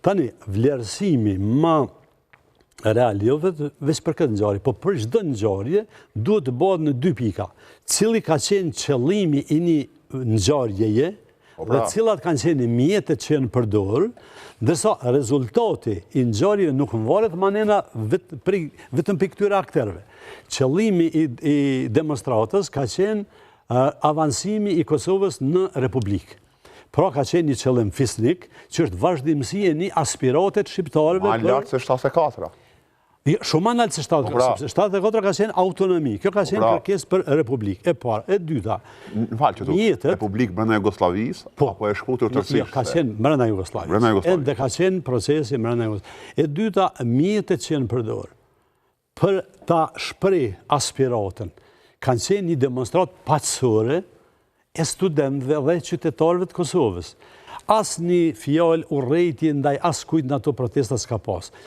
Tani, vlerësimi ma real, jo veç për këtë ngjarje, po për çdo ngjarje duhet të bëhet në 2 pika. Cili ka qenë qëllimi i një ngjarjeje dhe cilat kanë qenë mjetet që janë përdorur, ndërsa rezultati i ngjarjeve nuk varet manena vetëm për këtyre akterëve. Qëllimi i demonstratës ka qenë avancimi i Kosovës në Republikë. Pra ka qenë një qëllim fisnik, që është vazhdimësi e një aspiratet shqiptarëve. Ma lartë se 74. Shumë ma lartë se 74. 74 ka qenë autonomi. Kjo ka qenë kërkesë për Republikë. E parë, e dyta. Në falë që tu, Republikë brenda Jugoslavisë, apo e shkrutur tërësisht? Ka qenë brenda Jugoslavisë. Edhe ka qenë procesi brenda Jugoslavisë. E dyta, mjetet që janë përdorur për ta shpreh aspiratën kanë qenë një demonstrat paqësore e studentëve dhe qytetarëve të Kosovës. As një fjalë urrejtje ndaj askujt në ato protesta s'ka pas.